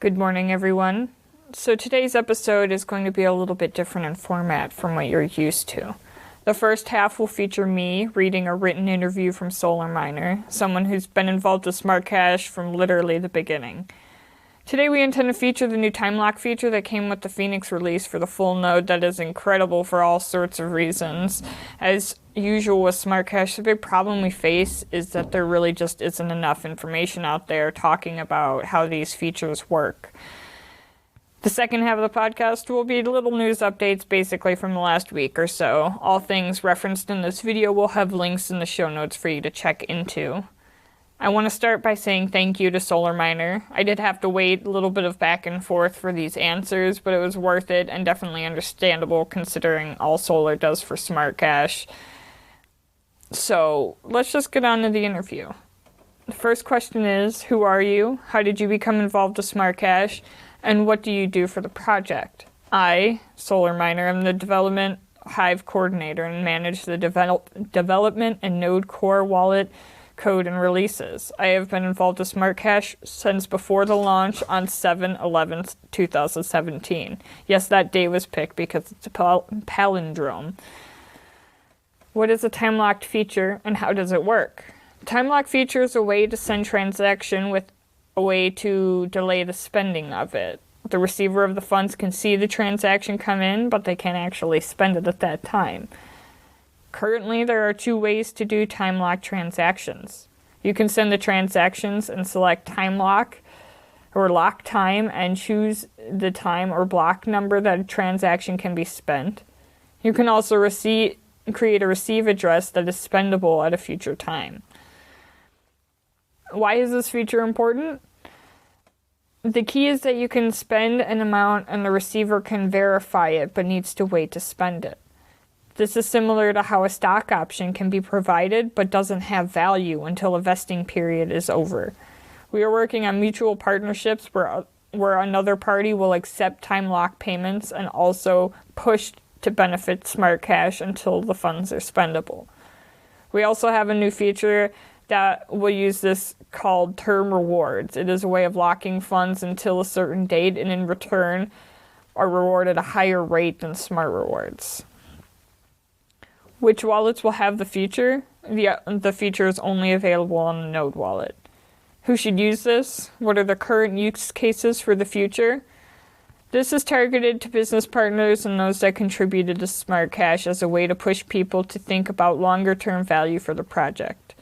Good morning, everyone. So today's episode is going to be a little bit different in format from what you're used to. The first half will feature me reading a written interview from Solarminer, someone who's been involved with SmartCash from literally the beginning. Today we intend to feature the new time lock feature that came with the Phoenix release for the full node that is incredible for all sorts of reasons. As usual with SmartCash, the big problem we face is that there really just isn't enough information out there talking about how these features work. The second half of the podcast will be little news updates basically from the last week or so. All things referenced in this video will have links in the show notes for you to check into. I want to start by saying thank you to Solarminer. I did have to wait a little bit of back and forth for these answers, but it was worth it and definitely understandable considering all Solar does for SmartCash. So let's just get on to the interview. The first question is, who are you? How did you become involved with SmartCash? And what do you do for the project? I, Solarminer, am the development Hive coordinator and manage the development and node core wallet code and releases. I have been involved with SmartCash since before the launch on 7/11/2017. Yes, that day was picked because it's a palindrome. What is a time-locked feature and how does it work? Time-locked feature is a way to send transaction with a way to delay the spending of it. The receiver of the funds can see the transaction come in, but they can't actually spend it at that time. Currently, there are two ways to do time-lock transactions. You can send the transactions and select time lock or lock time and choose the time or block number that a transaction can be spent. You can also create a receive address that is spendable at a future time. Why is this feature important? The key is that you can spend an amount and the receiver can verify it but needs to wait to spend it. This is similar to how a stock option can be provided but doesn't have value until a vesting period is over. We are working on mutual partnerships where another party will accept time lock payments and also push to benefit SmartCash until the funds are spendable. We also have a new feature that will use this called TermRewards. It is a way of locking funds until a certain date and in return are rewarded at a higher rate than SmartRewards. Which wallets will have the feature? The feature is only available on the Node wallet. Who should use this? What are the current use cases for the future? This is targeted to business partners and those that contributed to SmartCash as a way to push people to think about longer-term value for the project.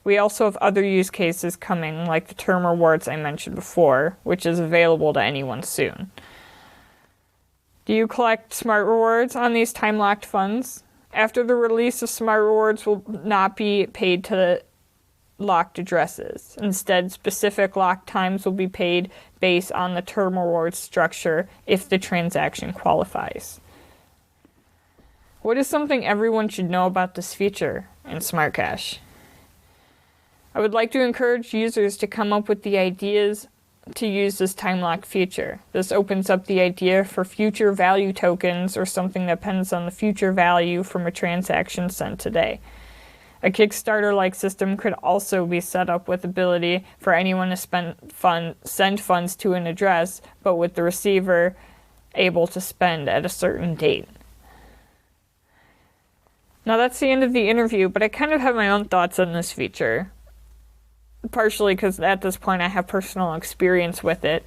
We also have other use cases coming, like the TermRewards I mentioned before, which is available to anyone soon. Do you collect SmartRewards on these time-locked funds? After the release of SmartRewards will not be paid to locked addresses. Instead, specific lock times will be paid based on the TermRewards structure if the transaction qualifies. What is something everyone should know about this feature in SmartCash? I would like to encourage users to come up with the ideas to use this time lock feature. This opens up the idea for future value tokens or something that depends on the future value from a transaction sent today. A Kickstarter-like system could also be set up with ability for anyone to send funds to an address, but with the receiver able to spend at a certain date. Now that's the end of the interview, but I kind of have my own thoughts on this feature. Partially because at this point I have personal experience with it.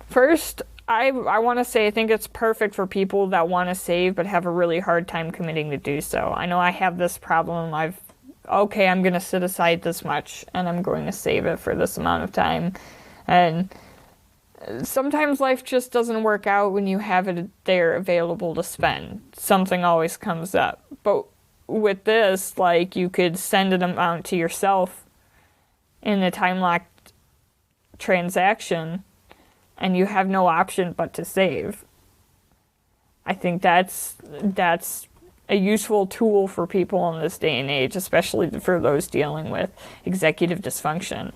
First, I want to say I think it's perfect for people that want to save but have a really hard time committing to do so. I know I have this problem. I'm going to set aside this much and I'm going to save it for this amount of time. And sometimes life just doesn't work out when you have it there available to spend. Something always comes up. But with this, you could send an amount to yourself in a time-locked transaction, and you have no option but to save. I think that's a useful tool for people in this day and age, especially for those dealing with executive dysfunction.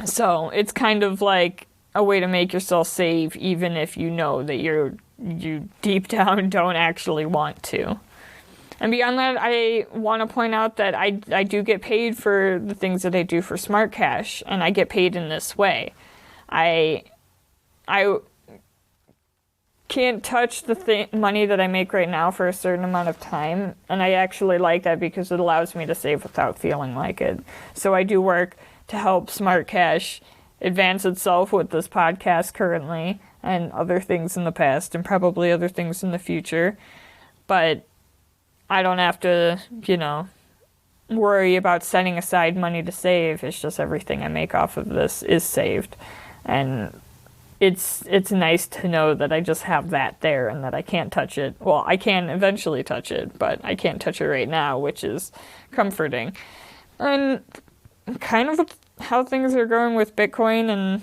So it's kind of like a way to make yourself save, even if you know that you deep down don't actually want to. And beyond that, I want to point out that I do get paid for the things that I do for SmartCash, and I get paid in this way. I can't touch the money that I make right now for a certain amount of time, and I actually like that because it allows me to save without feeling like it. So I do work to help SmartCash advance itself with this podcast currently, and other things in the past, and probably other things in the future. But I don't have to, worry about setting aside money to save. It's just everything I make off of this is saved. And it's nice to know that I just have that there and that I can't touch it. Well, I can eventually touch it, but I can't touch it right now, which is comforting. And kind of how things are going with Bitcoin and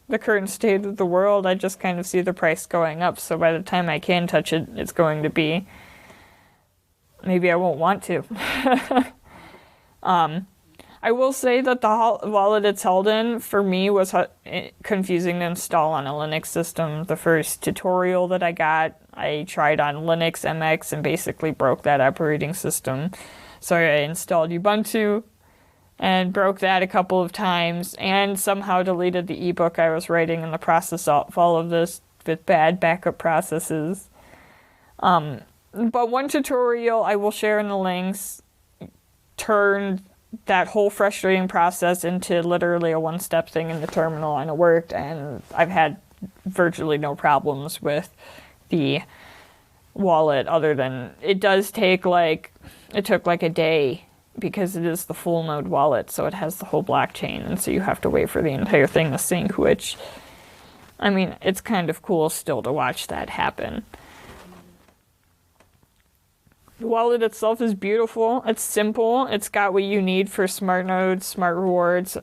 the current state of the world, I just kind of see the price going up. So by the time I can touch it, it's going to be... Maybe I won't want to. I will say that the wallet it's held in, for me, was confusing to install on a Linux system. The first tutorial that I got, I tried on Linux MX and basically broke that operating system. So I installed Ubuntu and broke that a couple of times, and somehow deleted the ebook I was writing in the process of all of this with bad backup processes. But one tutorial I will share in the links turned that whole frustrating process into literally a one-step thing in the terminal, and it worked, and I've had virtually no problems with the wallet, other than it does take it took a day, because it is the full node wallet, so it has the whole blockchain, and so you have to wait for the entire thing to sync, which, I mean, it's kind of cool still to watch that happen. The wallet itself is beautiful. It's simple. It's got what you need for smart nodes, smart rewards,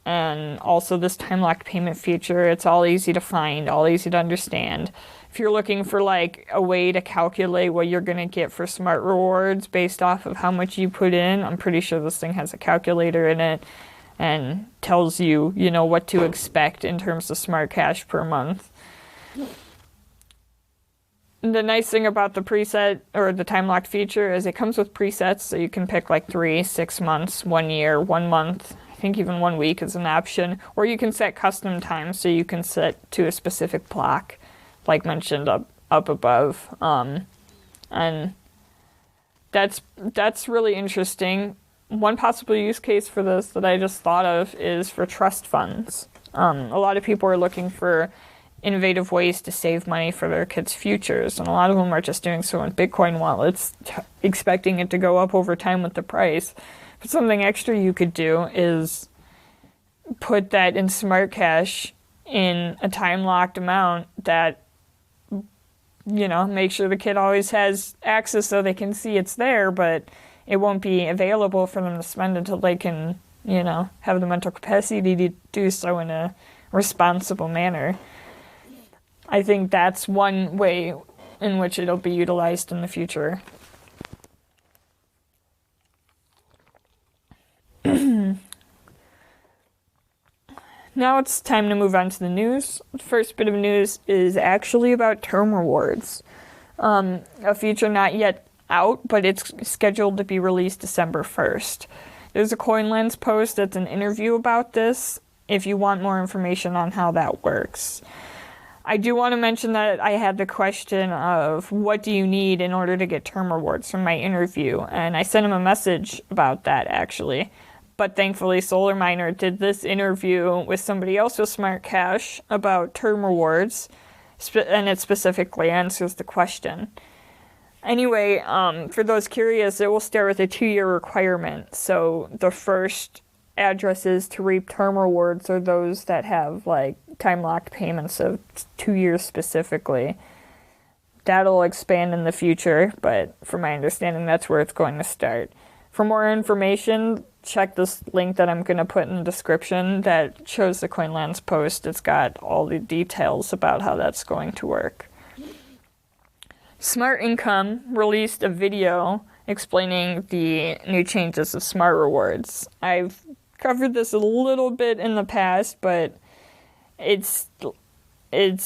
and also this time-locked payment feature. It's all easy to find, all easy to understand. If you're looking for a way to calculate what you're going to get for smart rewards based off of how much you put in, I'm pretty sure this thing has a calculator in it and tells you, what to expect in terms of SmartCash per month. The nice thing about the preset or the time locked feature is it comes with presets, so you can pick 3, 6 months, 1 year, 1 month. I think even 1 week is an option, or you can set custom times, so you can set to a specific block, like mentioned up above, and that's really interesting. One possible use case for this that I just thought of is for trust funds. A lot of people are looking for innovative ways to save money for their kids' futures, and a lot of them are just doing so in Bitcoin wallets, expecting it to go up over time with the price. But something extra you could do is put that in SmartCash in a time-locked amount that, make sure the kid always has access so they can see it's there, but it won't be available for them to spend until they can, have the mental capacity to do so in a responsible manner. I think that's one way in which it'll be utilized in the future. Now it's time to move on to the news. The first bit of news is actually about TermRewards. A feature not yet out, but it's scheduled to be released December 1st. There's a CoinLens post that's an interview about this if you want more information on how that works. I do want to mention that I had the question of what do you need in order to get TermRewards from my interview, and I sent him a message about that actually. But thankfully, Solarminer did this interview with somebody else with SmartCash about TermRewards, and it specifically answers the question. Anyway, for those curious, it will start with a 2-year requirement. So the first addresses to reap TermRewards are those that have time-locked payments of 2 years specifically. That'll expand in the future, but from my understanding, that's where it's going to start. For more information, check this link that I'm going to put in the description that shows the CoinLens post. It's got all the details about how that's going to work. Smart Income released a video explaining the new changes of Smart Rewards. I've covered this a little bit in the past, but it's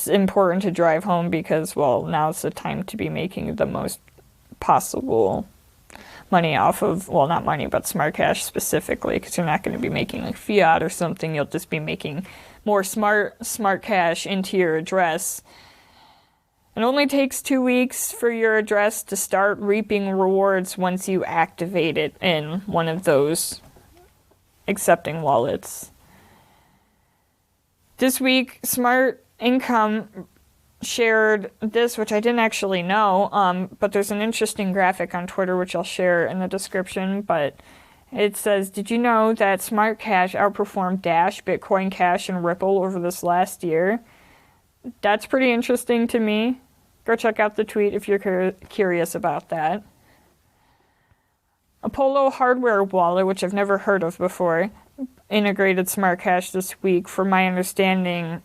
important to drive home because, now's the time to be making the most possible money off of, well, not money, but SmartCash specifically, because you're not going to be making like fiat or something. You'll just be making more SmartCash into your address. It only takes 2 weeks for your address to start reaping rewards once you activate it in one of those accepting wallets. This week, Smart Income shared this, which I didn't actually know, but there's an interesting graphic on Twitter, which I'll share in the description, but it says, did you know that SmartCash outperformed Dash, Bitcoin Cash, and Ripple over this last year? That's pretty interesting to me. Go check out the tweet if you're curious about that. Apollo Hardware Wallet, which I've never heard of before, integrated SmartCash this week, from my understanding,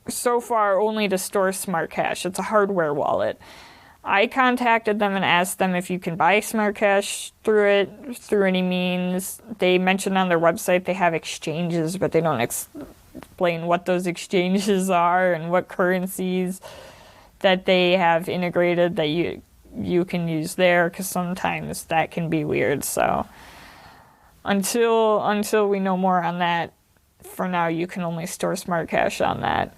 so far only to store SmartCash. It's a hardware wallet. I contacted them and asked them if you can buy SmartCash through any means. They mentioned on their website they have exchanges, but they don't explain what those exchanges are and what currencies that they have integrated that you can use there, because sometimes that can be weird. So until we know more on that, for now you can only store SmartCash on that.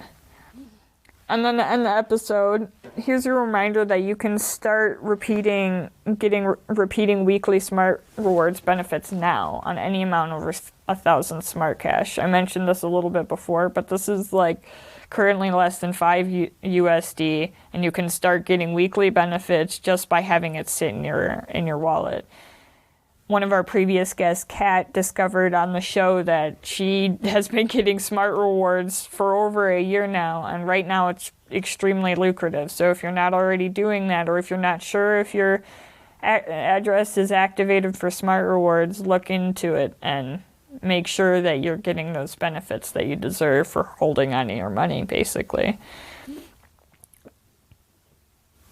And then to end the episode, here's a reminder that you can start repeating weekly Smart Rewards benefits now on any amount over 1,000 SmartCash. I mentioned this a little bit before, but this is like currently less than 5 USD, and you can start getting weekly benefits just by having it sit in your wallet. One of our previous guests, Kat, discovered on the show that she has been getting Smart Rewards for over a year now, and right now it's extremely lucrative. So if you're not already doing that, or if you're not sure if your address is activated for Smart Rewards, look into it and make sure that you're getting those benefits that you deserve for holding on to your money, basically.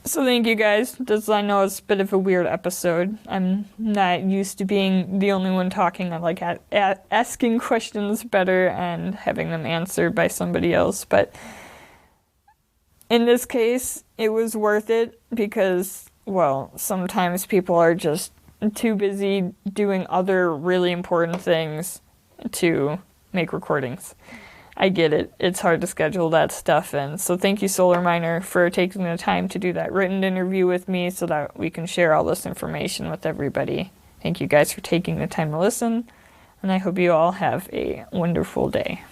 So thank you guys. I know it's a bit of a weird episode. I'm not used to being the only one talking. I like asking questions better and having them answered by somebody else. But in this case, it was worth it because, well, sometimes people are just too busy doing other really important things to make recordings. I get it. It's hard to schedule that stuff in. So thank you, Solarminer, for taking the time to do that written interview with me so that we can share all this information with everybody. Thank you guys for taking the time to listen, and I hope you all have a wonderful day.